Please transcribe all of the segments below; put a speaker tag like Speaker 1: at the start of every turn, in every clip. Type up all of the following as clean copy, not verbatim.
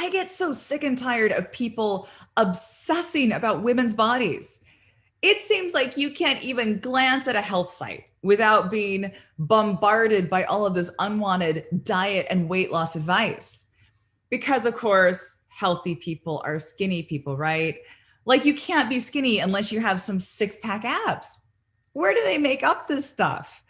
Speaker 1: I get so sick and tired of people obsessing about women's bodies. It seems like you can't even glance at a health site without being bombarded by all of this unwanted diet and weight loss advice. Because, of course, healthy people are skinny people, right? Like you can't be skinny unless you have some six-pack abs. Where do they make up this stuff?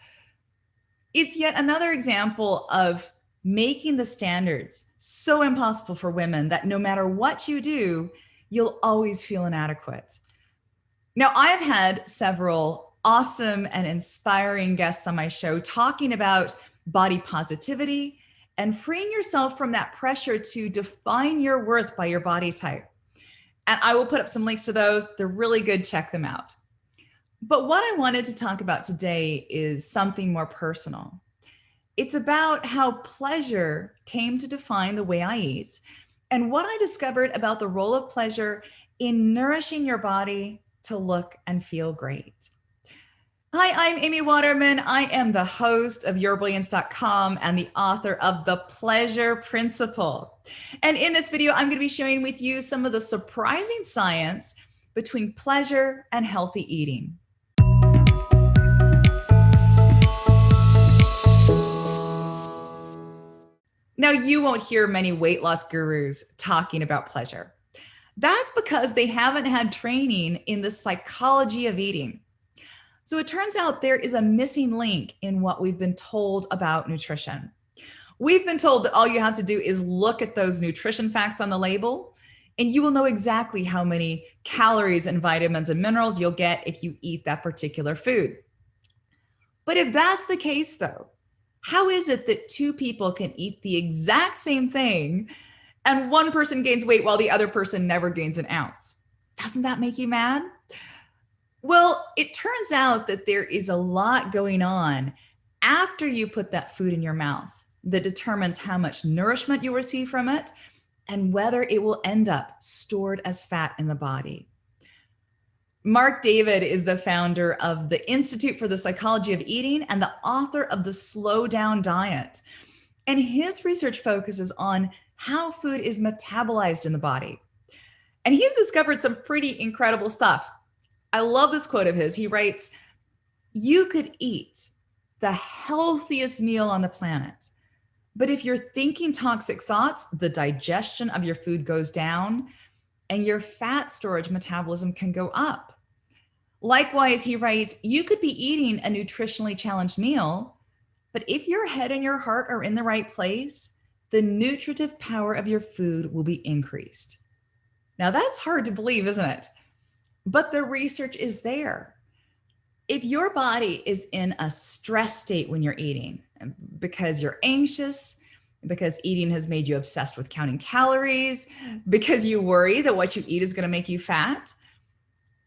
Speaker 1: It's yet another example of making the standards so impossible for women that no matter what you do, you'll always feel inadequate. Now, I've had several awesome and inspiring guests on my show talking about body positivity and freeing yourself from that pressure to define your worth by your body type. And I will put up some links to those. They're really good. Check them out. But what I wanted to talk about today is something more personal. It's about how pleasure came to define the way I eat and what I discovered about the role of pleasure in nourishing your body to look and feel great. Hi, I'm Amy Waterman. I am the host of YourBrilliance.com and the author of The Pleasure Principle. And in this video, I'm going to be sharing with you some of the surprising science between pleasure and healthy eating. Now, you won't hear many weight loss gurus talking about pleasure. That's because they haven't had training in the psychology of eating. So it turns out there is a missing link in what we've been told about nutrition. We've been told that all you have to do is look at those nutrition facts on the label, and you will know exactly how many calories and vitamins and minerals you'll get if you eat that particular food. But if that's the case, though, how is it that two people can eat the exact same thing and one person gains weight while the other person never gains an ounce? Doesn't that make you mad? Well, it turns out that there is a lot going on after you put that food in your mouth that determines how much nourishment you receive from it and whether it will end up stored as fat in the body. Mark David is the founder of the Institute for the Psychology of Eating and the author of the Slow Down Diet. And his research focuses on how food is metabolized in the body. And he's discovered some pretty incredible stuff. I love this quote of his. He writes, "You could eat the healthiest meal on the planet, but if you're thinking toxic thoughts, the digestion of your food goes down and your fat storage metabolism can go up. Likewise," he writes, "you could be eating a nutritionally challenged meal, but if your head and your heart are in the right place, the nutritive power of your food will be increased." Now that's hard to believe, isn't it? But the research is there. If your body is in a stress state when you're eating, because you're anxious, because eating has made you obsessed with counting calories, because you worry that what you eat is going to make you fat,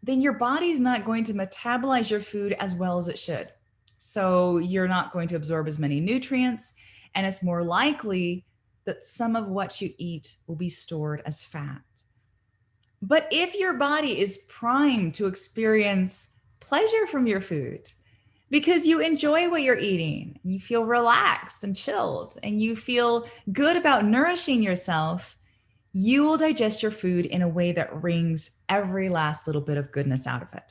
Speaker 1: then your body's not going to metabolize your food as well as it should. So you're not going to absorb as many nutrients, and it's more likely that some of what you eat will be stored as fat. But if your body is primed to experience pleasure from your food, because you enjoy what you're eating, you feel relaxed and chilled, and you feel good about nourishing yourself, you will digest your food in a way that wrings every last little bit of goodness out of it.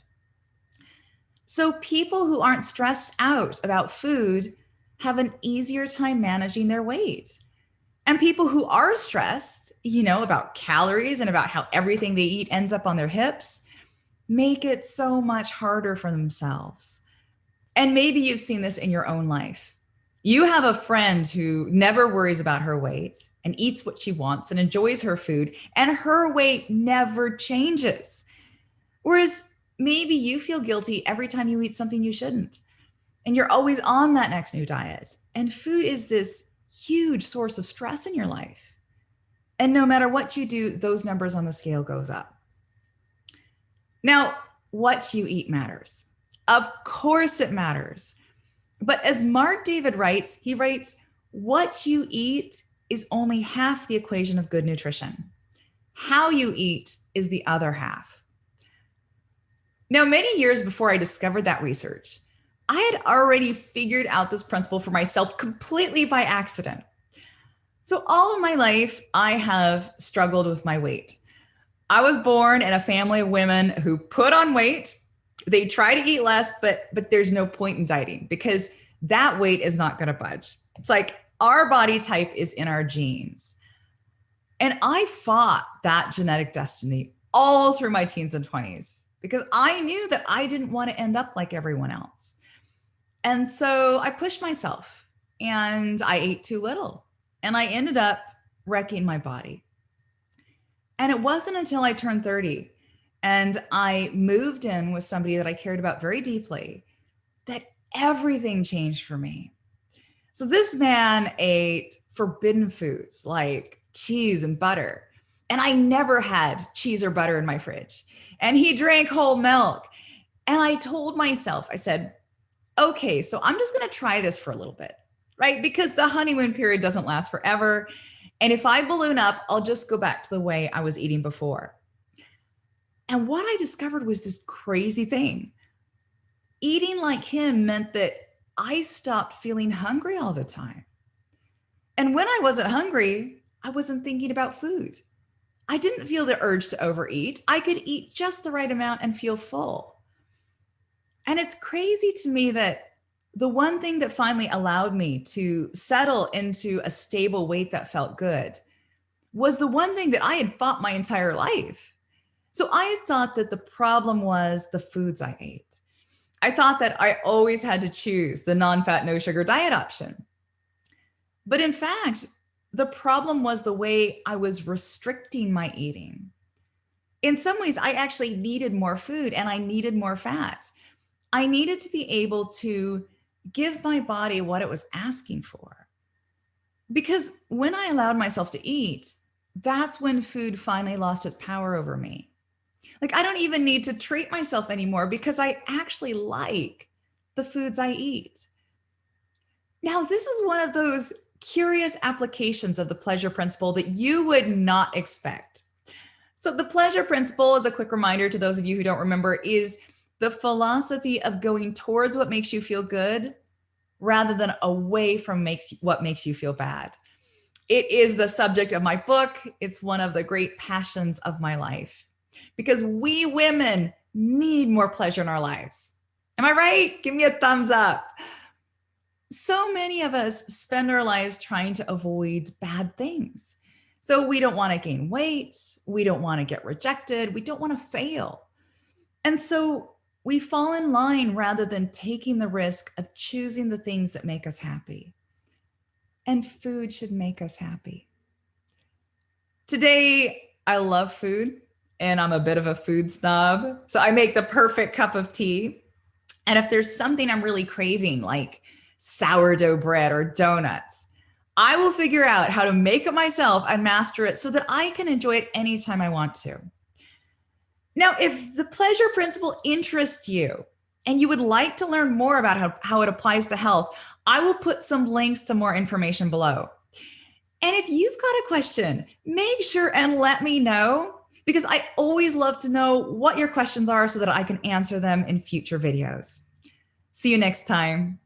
Speaker 1: So people who aren't stressed out about food have an easier time managing their weight. And people who are stressed, about calories and about how everything they eat ends up on their hips, make it so much harder for themselves. And maybe you've seen this in your own life. You have a friend who never worries about her weight and eats what she wants and enjoys her food, and her weight never changes. Whereas maybe you feel guilty every time you eat something you shouldn't, and you're always on that next new diet. And food is this huge source of stress in your life. And no matter what you do, those numbers on the scale goes up. Now, what you eat matters. Of course it matters. But as Mark David writes, he writes, what you eat is only half the equation of good nutrition. How you eat is the other half. Now, many years before I discovered that research, I had already figured out this principle for myself completely by accident. So all of my life, I have struggled with my weight. I was born in a family of women who put on weight. They try to eat less, but there's no point in dieting because that weight is not going to budge. It's like our body type is in our genes. And I fought that genetic destiny all through my teens and 20s because I knew that I didn't want to end up like everyone else. And so I pushed myself and I ate too little and I ended up wrecking my body. And it wasn't until I turned 30 and I moved in with somebody that I cared about very deeply that everything changed for me. So this man ate forbidden foods like cheese and butter. And I never had cheese or butter in my fridge. And he drank whole milk. And I told myself, I said, okay, so I'm just going to try this for a little bit, right? Because the honeymoon period doesn't last forever. And if I balloon up, I'll just go back to the way I was eating before. And what I discovered was this crazy thing. Eating like him meant that I stopped feeling hungry all the time. And when I wasn't hungry, I wasn't thinking about food. I didn't feel the urge to overeat. I could eat just the right amount and feel full. And it's crazy to me that the one thing that finally allowed me to settle into a stable weight that felt good was the one thing that I had fought my entire life. So I had thought that the problem was the foods I ate. I thought that I always had to choose the non-fat, no sugar diet option. But in fact, the problem was the way I was restricting my eating. In some ways, I actually needed more food and I needed more fat. I needed to be able to give my body what it was asking for. Because when I allowed myself to eat, that's when food finally lost its power over me. Like, I don't even need to treat myself anymore because I actually like the foods I eat. Now, this is one of those curious applications of the pleasure principle that you would not expect. So the pleasure principle, as a quick reminder to those of you who don't remember, is the philosophy of going towards what makes you feel good rather than away from what makes you feel bad. It is the subject of my book. It's one of the great passions of my life because we women need more pleasure in our lives. Am I right? Give me a thumbs up. So many of us spend our lives trying to avoid bad things. So we don't want to gain weight. We don't want to get rejected. We don't want to fail. And so we fall in line rather than taking the risk of choosing the things that make us happy. And food should make us happy. Today, I love food and I'm a bit of a food snob. So I make the perfect cup of tea. And if there's something I'm really craving, like sourdough bread or donuts, I will figure out how to make it myself and master it so that I can enjoy it anytime I want to. Now, if the pleasure principle interests you and you would like to learn more about how it applies to health, I will put some links to more information below. And if you've got a question, make sure and let me know because I always love to know what your questions are so that I can answer them in future videos. See you next time.